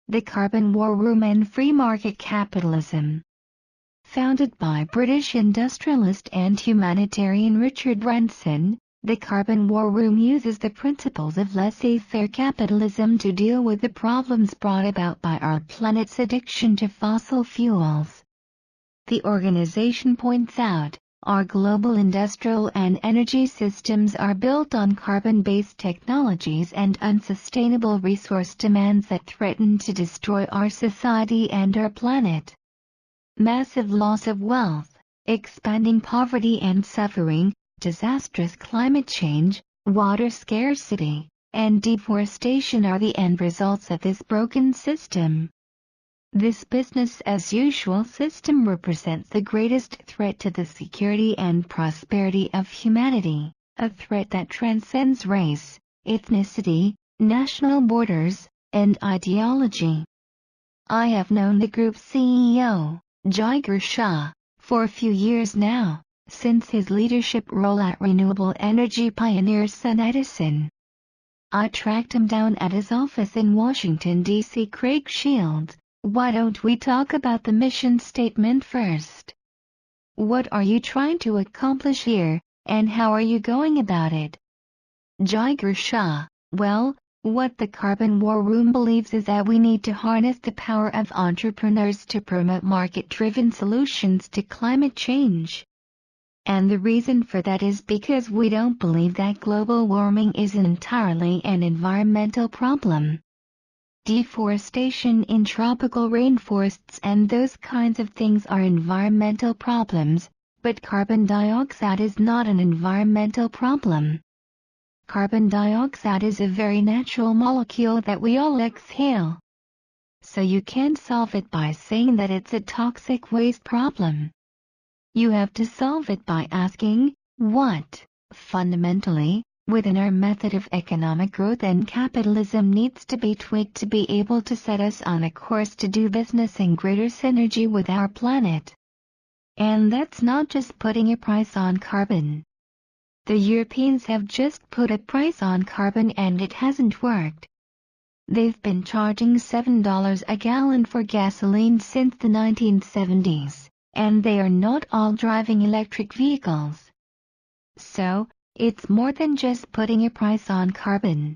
The Carbon War Room and Free Market Capitalism. Founded by British industrialist and humanitarian Richard Branson, the Carbon War Room uses the principles of laissez-faire capitalism to deal with the problems brought about by our planet's addiction to fossil fuels. The organization points out, our global industrial and energy systems are built on carbon-based technologies and unsustainable resource demands that threaten to destroy our society and our planet. Massive loss of wealth, expanding poverty and suffering, disastrous climate change, water scarcity, and deforestation are the end results of this broken system. This business-as-usual system represents the greatest threat to the security and prosperity of humanity, a threat that transcends race, ethnicity, national borders, and ideology. I have known the group's CEO, Jigar Shah, for a few years now, since his leadership role at renewable energy pioneer Sun Edison. I tracked him down at his office in Washington, D.C. Craig Shields. Why don't we talk about the mission statement first? What are you trying to accomplish here, and how are you going about it? Jigar Shah: well, what the Carbon War Room believes is that we need to harness the power of entrepreneurs to promote market-driven solutions to climate change. And the reason for that is because we don't believe that global warming is entirely an environmental problem. Deforestation in tropical rainforests and those kinds of things are environmental problems, but carbon dioxide is not an environmental problem. Carbon dioxide is a very natural molecule that we all exhale. So you can't solve it by saying that it's a toxic waste problem. You have to solve it by asking, what, fundamentally, within our method of economic growth and capitalism needs to be tweaked to be able to set us on a course to do business in greater synergy with our planet. And that's not just putting a price on carbon. The Europeans have just put a price on carbon and it hasn't worked. They've been charging $7 a gallon for gasoline since the 1970s, and they are not all driving electric vehicles. So, it's more than just putting a price on carbon.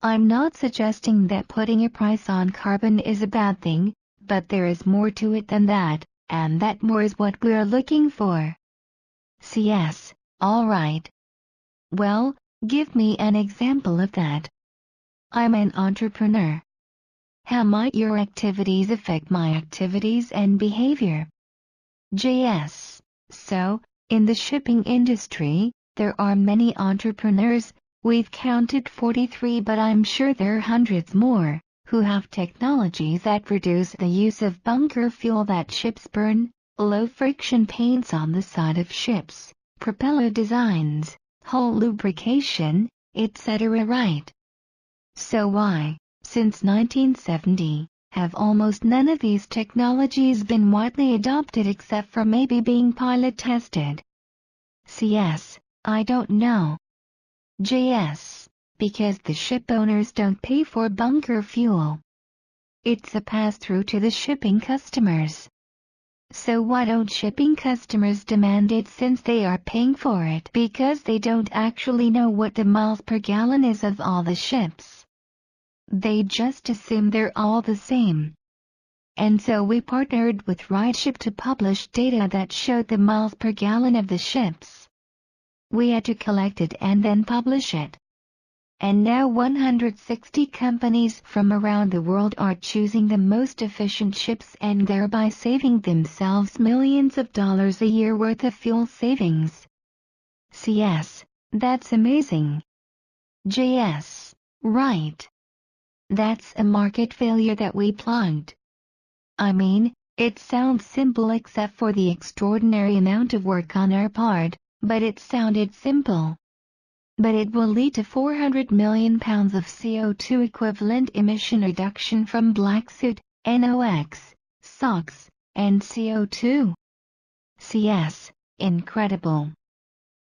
I'm not suggesting that putting a price on carbon is a bad thing, but there is more to it than that, and that more is what we're looking for. CS, all right. Well, give me an example of that. I'm an entrepreneur. How might your activities affect my activities and behavior? JS. So, in the shipping industry, there are many entrepreneurs, we've counted 43 but I'm sure there are hundreds more, who have technologies that reduce the use of bunker fuel that ships burn, low-friction paints on the side of ships, propeller designs, hull lubrication, etc. Right? So why, since 1970, have almost none of these technologies been widely adopted except for maybe being pilot-tested? CS. I don't know. JS. Because the ship owners don't pay for bunker fuel. It's a pass-through to the shipping customers. So why don't shipping customers demand it since they are paying for it? Because they don't actually know what the miles per gallon is of all the ships. They just assume they're all the same. And so we partnered with RideShip to publish data that showed the miles per gallon of the ships. We had to collect it and then publish it. And now 160 companies from around the world are choosing the most efficient ships and thereby saving themselves millions of dollars a year worth of fuel savings. CS. That's amazing. JS. Right. That's a market failure that we plugged. I mean, it sounds simple except for the extraordinary amount of work on our part. But it sounded simple. But it will lead to 400 million pounds of CO2 equivalent emission reduction from black soot, NOx, SOx, and CO2. CS. Incredible.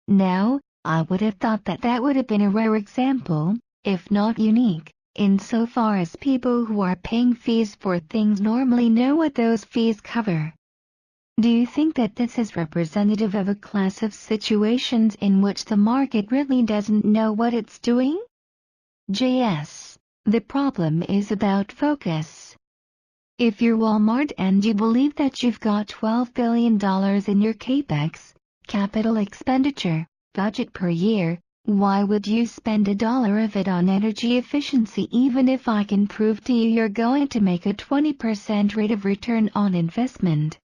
Now, I would have thought that that would have been a rare example, if not unique, insofar as people who are paying fees for things normally know what those fees cover. Do you think that this is representative of a class of situations in which the market really doesn't know what it's doing? JS. The problem is about focus. If you're Walmart and you believe that you've got $12 billion in your CAPEX, capital expenditure, budget per year, why would you spend $1 of it on energy efficiency even if I can prove to you you're going to make a 20% rate of return on investment?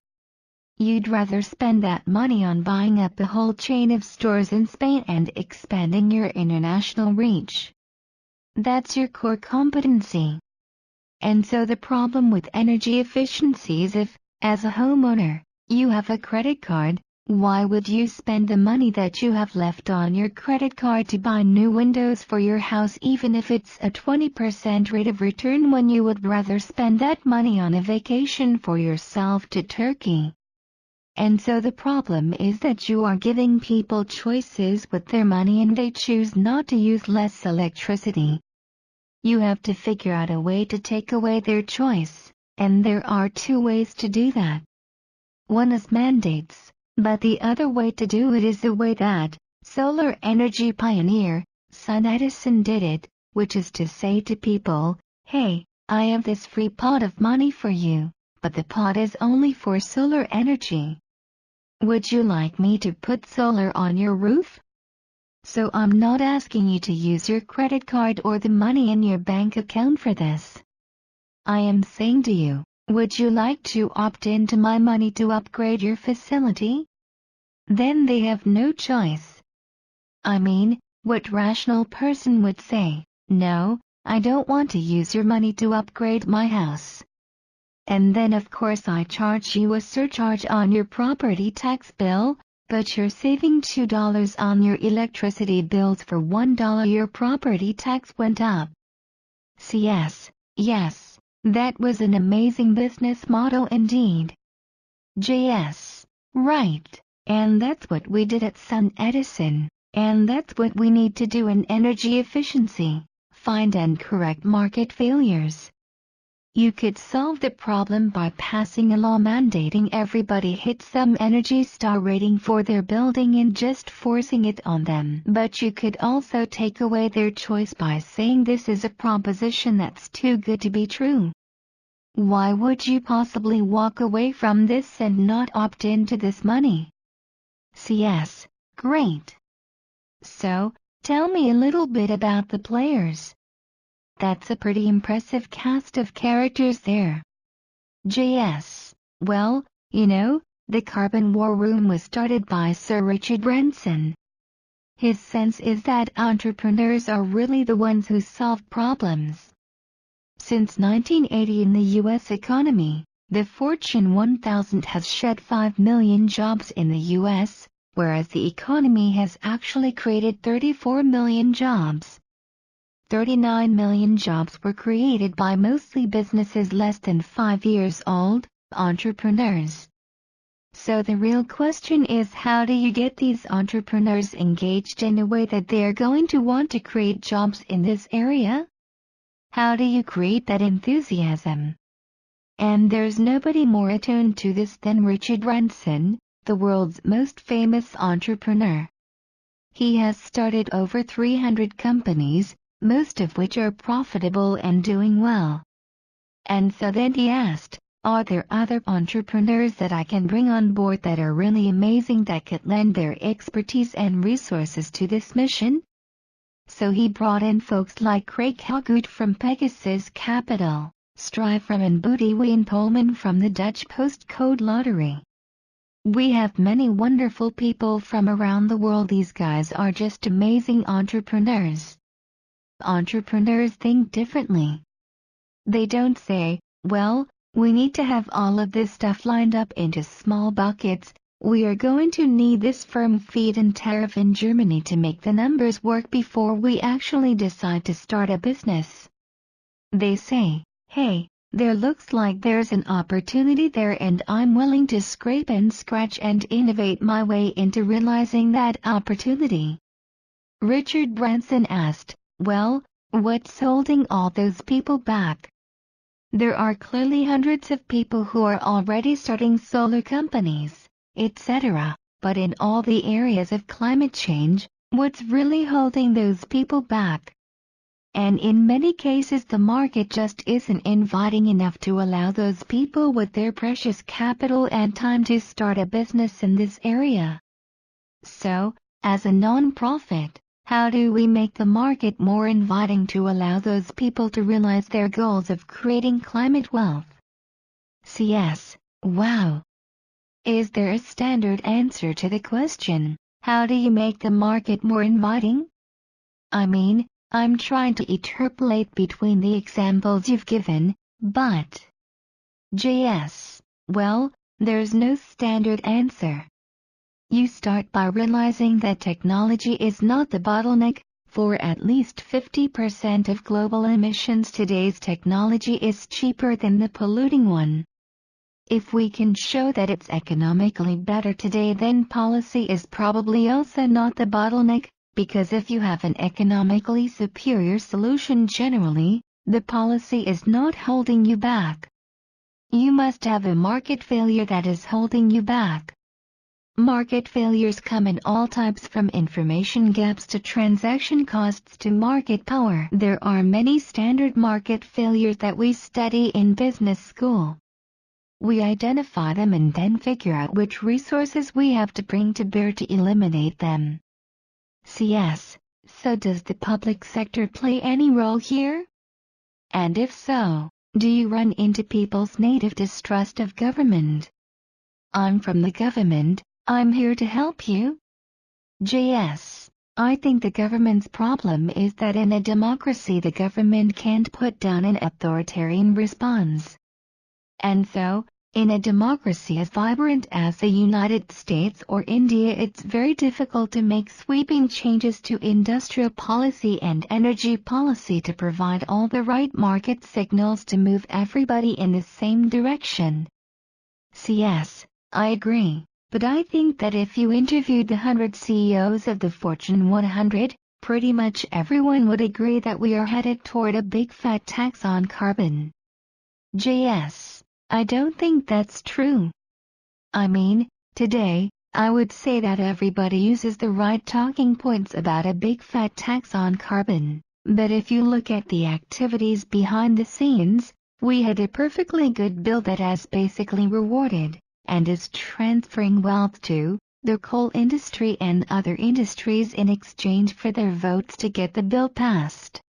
You'd rather spend that money on buying up the whole chain of stores in Spain and expanding your international reach. That's your core competency. And so the problem with energy efficiency is if, as a homeowner, you have a credit card, why would you spend the money that you have left on your credit card to buy new windows for your house even if it's a 20% rate of return when you would rather spend that money on a vacation for yourself to Turkey? And so the problem is that you are giving people choices with their money and they choose not to use less electricity. You have to figure out a way to take away their choice, and there are two ways to do that. One is mandates, but the other way to do it is the way that solar energy pioneer, Son Edison did it, which is to say to people, hey, I have this free pot of money for you, but the pot is only for solar energy. Would you like me to put solar on your roof? So I'm not asking you to use your credit card or the money in your bank account for this. I am saying to you, would you like to opt into my money to upgrade your facility? Then they have no choice. I mean, what rational person would say, no, I don't want to use your money to upgrade my house? And then of course I charge you a surcharge on your property tax bill, but you're saving $2 on your electricity bills for $1 your property tax went up. CS, yes, that was an amazing business model indeed. JS, right, and that's what we did at Son Edison, and that's what we need to do in energy efficiency, find and correct market failures. You could solve the problem by passing a law mandating everybody hit some Energy Star rating for their building and just forcing it on them. But you could also take away their choice by saying this is a proposition that's too good to be true. Why would you possibly walk away from this and not opt into this money? CS, great. So, tell me a little bit about the players. That's a pretty impressive cast of characters there. JS, well, you know, the Carbon War Room was started by Sir Richard Branson. His sense is that entrepreneurs are really the ones who solve problems. Since 1980 in the U.S. economy, the Fortune 1000 has shed 5 million jobs in the U.S., whereas the economy has actually created 34 million jobs. 39 million jobs were created by mostly businesses less than 5 years old, entrepreneurs. So the real question is, how do you get these entrepreneurs engaged in a way that they're going to want to create jobs in this area? How do you create that enthusiasm? And there's nobody more attuned to this than Richard Branson, the world's most famous entrepreneur. He has started over 300 companies, most of which are profitable and doing well. And so then he asked, are there other entrepreneurs that I can bring on board that are really amazing that could lend their expertise and resources to this mission? So he brought in folks like Craig Helgood from Pegasus Capital, Strive from and Boudewijn Polman from the Dutch Postcode Lottery. We have many wonderful people from around the world. These guys are just amazing entrepreneurs. Entrepreneurs think differently. They don't say, well, we need to have all of this stuff lined up into small buckets. We are going to need this firm feed-in tariff in Germany to make the numbers work before we actually decide to start a business. They say, hey, there looks like there's an opportunity there and I'm willing to scrape and scratch and innovate my way into realizing that opportunity. Richard Branson asked, well, What's holding all those people back? There are clearly hundreds of people who are already starting solar companies, etc. But in all the areas of climate change, what's really holding those people back? And in many cases the market just isn't inviting enough to allow those people with their precious capital and time to start a business in this area. So, as a non-profit, how do we make the market more inviting to allow those people to realize their goals of creating climate wealth? CS. Wow. Is there a standard answer to the question, how do you make the market more inviting? I mean, I'm trying to interpolate between the examples you've given, but... JS. Well, there's no standard answer. You start by realizing that technology is not the bottleneck. For at least 50% of global emissions, today's technology is cheaper than the polluting one. If we can show that it's economically better today, then policy is probably also not the bottleneck, because if you have an economically superior solution generally, the policy is not holding you back. You must have a market failure that is holding you back. Market failures come in all types, from information gaps to transaction costs to market power. There are many standard market failures that we study in business school. We identify them and then figure out which resources we have to bring to bear to eliminate them. CS. So does the public sector play any role here? And if so, do you run into people's native distrust of government? I'm from the government, I'm here to help you. JS. I think the government's problem is that in a democracy the government can't put down an authoritarian response. And so, in a democracy as vibrant as the United States or India, it's very difficult to make sweeping changes to industrial policy and energy policy to provide all the right market signals to move everybody in the same direction. CS. I agree, but I think that if you interviewed the 100 CEOs of the Fortune 100, pretty much everyone would agree that we are headed toward a big fat tax on carbon. JS. I don't think that's true. I mean, today, I would say that everybody uses the right talking points about a big fat tax on carbon, but if you look at the activities behind the scenes, we had a perfectly good bill that has basically rewarded, and is transferring wealth to, the coal industry and other industries in exchange for their votes to get the bill passed.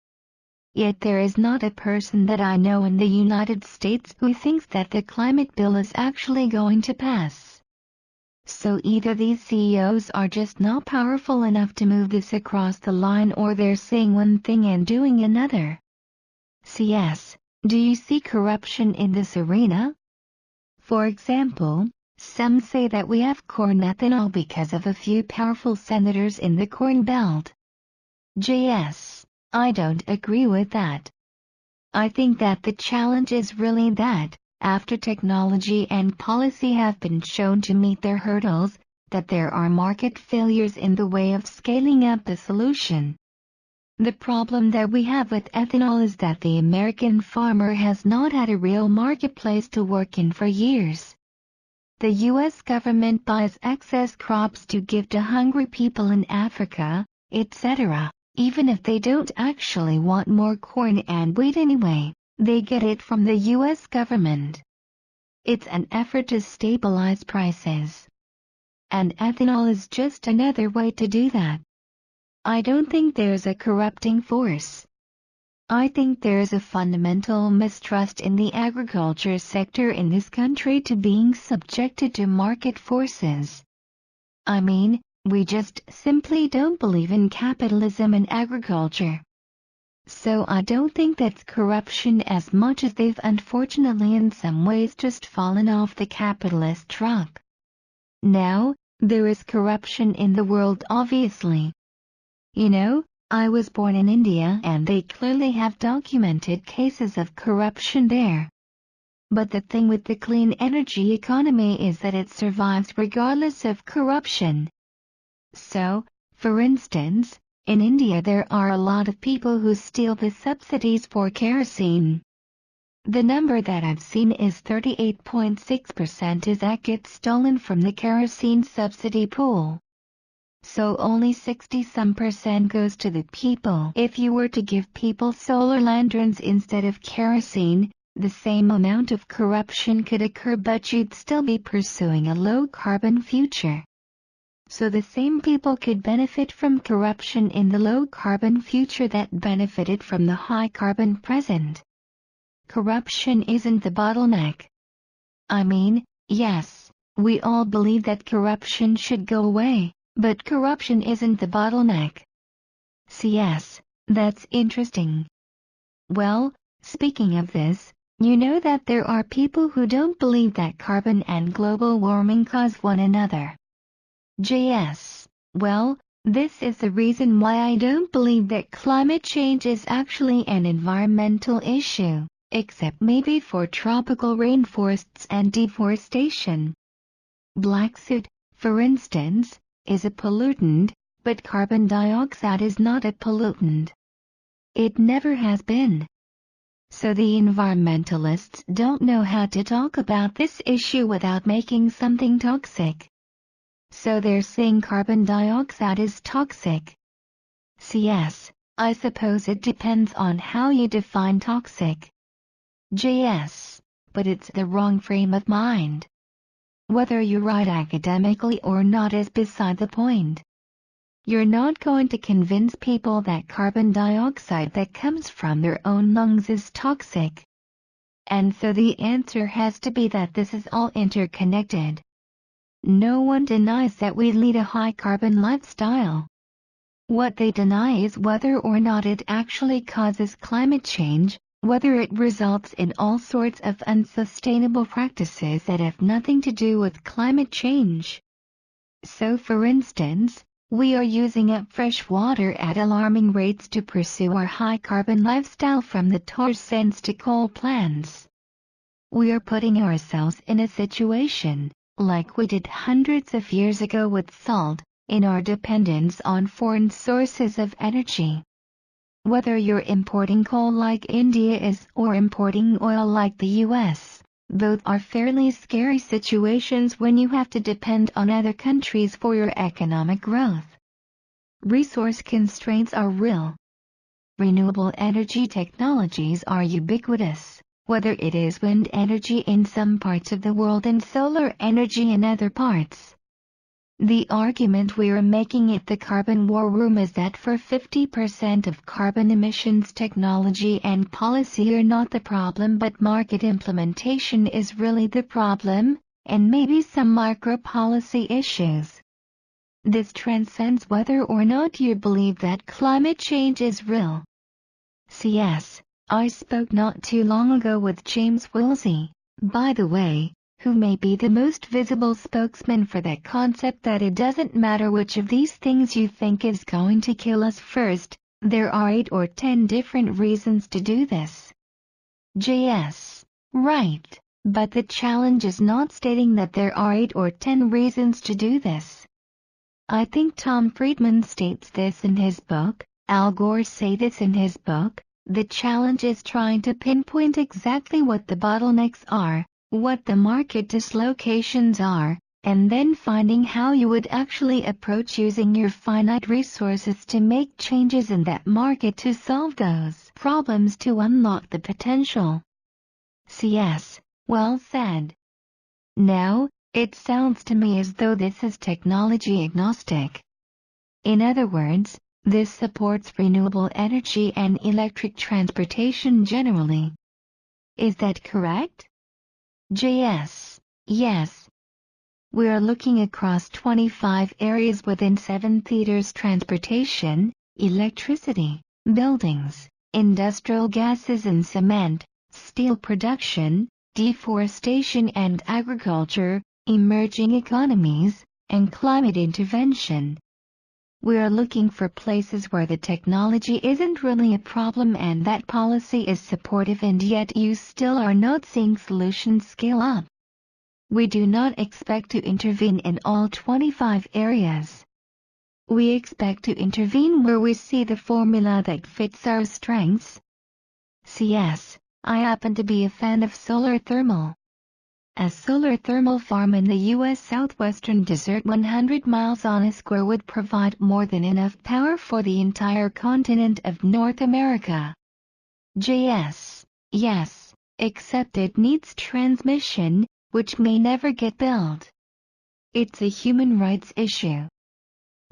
Yet there is not a person that I know in the United States who thinks that the climate bill is actually going to pass. So either these CEOs are just not powerful enough to move this across the line, or they're saying one thing and doing another. CS. Do you see corruption in this arena? For example, some say that we have corn ethanol because of a few powerful senators in the Corn Belt. JS. I don't agree with that. I think that the challenge is really that, after technology and policy have been shown to meet their hurdles, that there are market failures in the way of scaling up the solution. The problem that we have with ethanol is that the American farmer has not had a real marketplace to work in for years. The U.S. government buys excess crops to give to hungry people in Africa, etc. Even if they don't actually want more corn and wheat anyway, they get it from the U.S. government. It's an effort to stabilize prices. And ethanol is just another way to do that. I don't think there's a corrupting force. I think there's a fundamental mistrust in the agriculture sector in this country to being subjected to market forces. I mean, we just simply don't believe in capitalism in agriculture. So I don't think that's corruption as much as they've unfortunately in some ways just fallen off the capitalist truck. Now, there is corruption in the world obviously. You know, I was born in India and they clearly have documented cases of corruption there. But the thing with the clean energy economy is that it survives regardless of corruption. So, for instance, In India there are a lot of people who steal the subsidies for kerosene. The number that I've seen is 38.6% is that gets stolen from the kerosene subsidy pool. So only 60-some% goes to the people. If you were to give people solar lanterns instead of kerosene, the same amount of corruption could occur, but you'd still be pursuing a low-carbon future. So the same people could benefit from corruption in the low-carbon future that benefited from the high-carbon present. Corruption isn't the bottleneck. I mean, yes, we all believe that corruption should go away, but corruption isn't the bottleneck. CS, that's interesting. Well, speaking of this, you know that there are people who don't believe that carbon and global warming cause one another. JS, well, this is the reason why I don't believe that climate change is actually an environmental issue, except maybe for tropical rainforests and deforestation. Black soot, for instance, is a pollutant, but carbon dioxide is not a pollutant. It never has been. So the environmentalists don't know how to talk about this issue without making something toxic. So they're saying carbon dioxide is toxic. CS, I suppose it depends on how you define toxic. JS, but it's the wrong frame of mind. Whether you're right academically or not is beside the point. You're not going to convince people that carbon dioxide that comes from their own lungs is toxic. And so the answer has to be that this is all interconnected. No one denies that we lead a high-carbon lifestyle. What they deny is whether or not it actually causes climate change, whether it results in all sorts of unsustainable practices that have nothing to do with climate change. So for instance, we are using up fresh water at alarming rates to pursue our high-carbon lifestyle, from the tar sands to coal plants. We are putting ourselves in a situation, like we did hundreds of years ago with salt, in our dependence on foreign sources of energy. Whether you're importing coal like India is or importing oil like the US, both are fairly scary situations when you have to depend on other countries for your economic growth. Resource constraints are real. Renewable energy technologies are ubiquitous, whether it is wind energy in some parts of the world and solar energy in other parts. The argument we are making at the Carbon War Room is that for 50% of carbon emissions, technology and policy are not the problem, but market implementation is really the problem, and maybe some micro-policy issues. This transcends whether or not you believe that climate change is real. CS, I spoke not too long ago with James Woolsey, by the way, who may be the most visible spokesman for that concept that it doesn't matter which of these things you think is going to kill us first, there are 8 or 10 different reasons to do this. JS, right, but the challenge is not stating that there are 8 or 10 reasons to do this. I think Tom Friedman states this in his book, Al Gore says this in his book. The challenge is trying to pinpoint exactly what the bottlenecks are, what the market dislocations are, and then finding how you would actually approach using your finite resources to make changes in that market to solve those problems to unlock the potential. CS, well said. Now, it sounds to me as though this is technology agnostic. In other words, this supports renewable energy and electric transportation generally. Is that correct? JS, yes. We are looking across 25 areas within 7 theaters: transportation, electricity, buildings, industrial gases and cement, steel production, deforestation and agriculture, emerging economies, and climate intervention. We are looking for places where the technology isn't really a problem and that policy is supportive, and yet you still are not seeing solutions scale up. We do not expect to intervene in all 25 areas. We expect to intervene where we see the formula that fits our strengths. CS, I happen to be a fan of solar thermal. A solar thermal farm in the U.S. southwestern desert 100 miles on a square would provide more than enough power for the entire continent of North America. JS, yes, except it needs transmission, which may never get built. It's a human rights issue.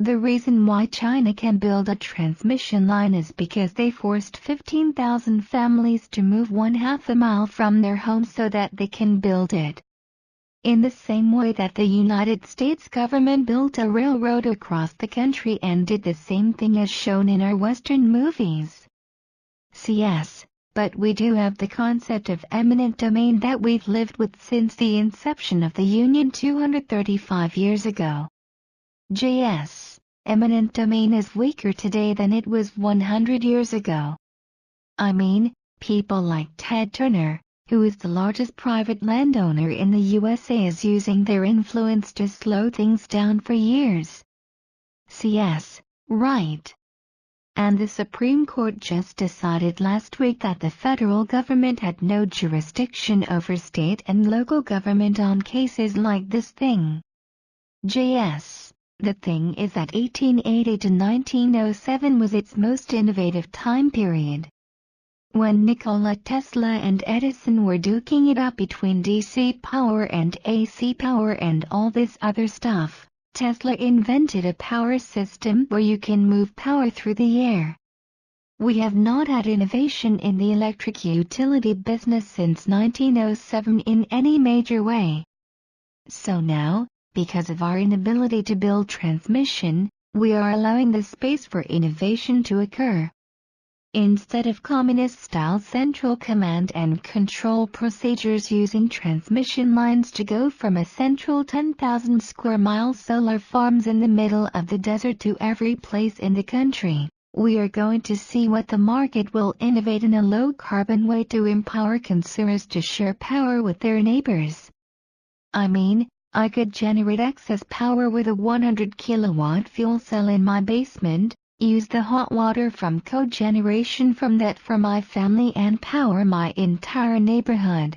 The reason why China can build a transmission line is because they forced 15,000 families to move 1/2 mile from their homes so that they can build it. In the same way that the United States government built a railroad across the country and did the same thing as shown in our Western movies. CS, but we do have the concept of eminent domain that we've lived with since the inception of the Union 235 years ago. JS, eminent domain is weaker today than it was 100 years ago. I mean, people like Ted Turner, who is the largest private landowner in the USA, is using their influence to slow things down for years. CS, right. And the Supreme Court just decided last week that the federal government had no jurisdiction over state and local government on cases like this thing. JS, the thing is that 1880 to 1907 was its most innovative time period. When Nikola Tesla and Edison were duking it up between DC power and AC power and all this other stuff, Tesla invented a power system where you can move power through the air. We have not had innovation in the electric utility business since 1907 in any major way. So now, because of our inability to build transmission, we are allowing the space for innovation to occur. Instead of communist-style central command and control procedures using transmission lines to go from a central 10,000 square mile solar farms in the middle of the desert to every place in the country, we are going to see what the market will innovate in a low-carbon way to empower consumers to share power with their neighbors. I mean, I could generate excess power with a 100 kilowatt fuel cell in my basement, use the hot water from cogeneration from that for my family and power my entire neighborhood.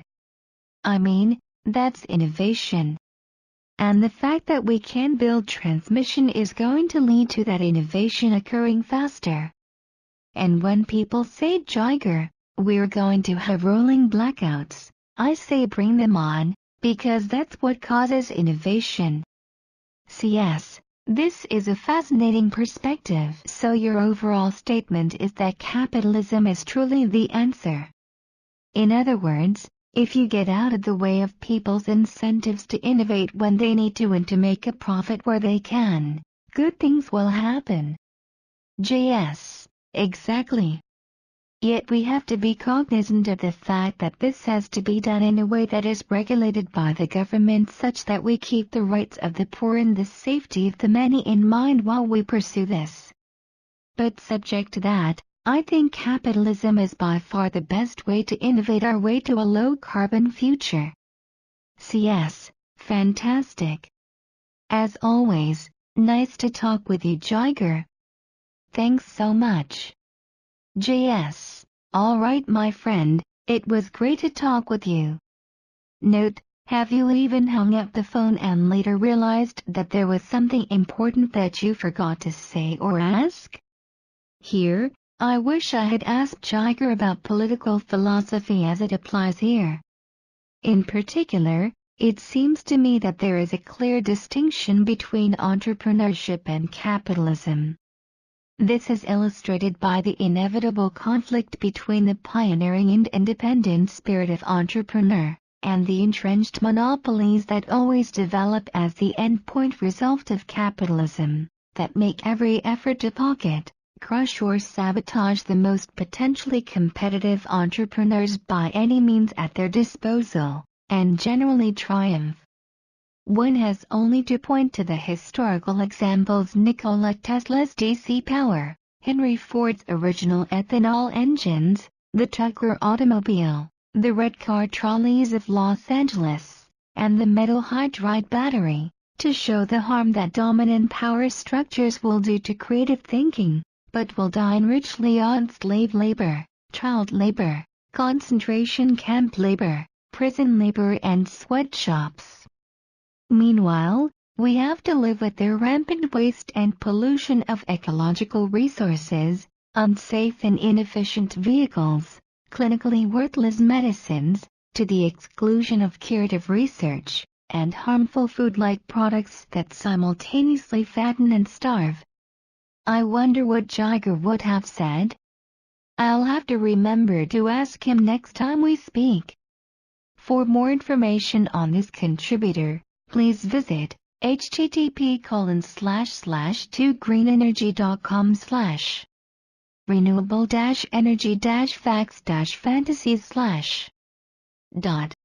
I mean, that's innovation. And the fact that we can build transmission is going to lead to that innovation occurring faster. And when people say, Jiger, we're going to have rolling blackouts, I say bring them on, because that's what causes innovation. CS, this is a fascinating perspective. So your overall statement is that capitalism is truly the answer. In other words, if you get out of the way of people's incentives to innovate when they need to and to make a profit where they can, good things will happen. JS, exactly. Yet we have to be cognizant of the fact that this has to be done in a way that is regulated by the government such that we keep the rights of the poor and the safety of the many in mind while we pursue this. But subject to that, I think capitalism is by far the best way to innovate our way to a low-carbon future. CS, fantastic. As always, nice to talk with you, Jiger. Thanks so much. JS, all right my friend, it was great to talk with you. Note, have you even hung up the phone and later realized that there was something important that you forgot to say or ask? Here, I wish I had asked Jiger about political philosophy as it applies here. In particular, it seems to me that there is a clear distinction between entrepreneurship and capitalism. This is illustrated by the inevitable conflict between the pioneering and independent spirit of entrepreneur, and the entrenched monopolies that always develop as the endpoint result of capitalism, that make every effort to pocket, crush or sabotage the most potentially competitive entrepreneurs by any means at their disposal, and generally triumph. One has only to point to the historical examples: Nikola Tesla's DC power, Henry Ford's original ethanol engines, the Tucker automobile, the red car trolleys of Los Angeles, and the metal hydride battery, to show the harm that dominant power structures will do to creative thinking, but will dine richly on slave labor, child labor, concentration camp labor, prison labor and sweatshops. Meanwhile, we have to live with their rampant waste and pollution of ecological resources, unsafe and inefficient vehicles, clinically worthless medicines, to the exclusion of curative research, and harmful food-like products that simultaneously fatten and starve. I wonder what Jigar would have said. I'll have to remember to ask him next time we speak. For more information on this contributor, please visit http://2greenenergy.com/ renewable-energy-facts-fantasies/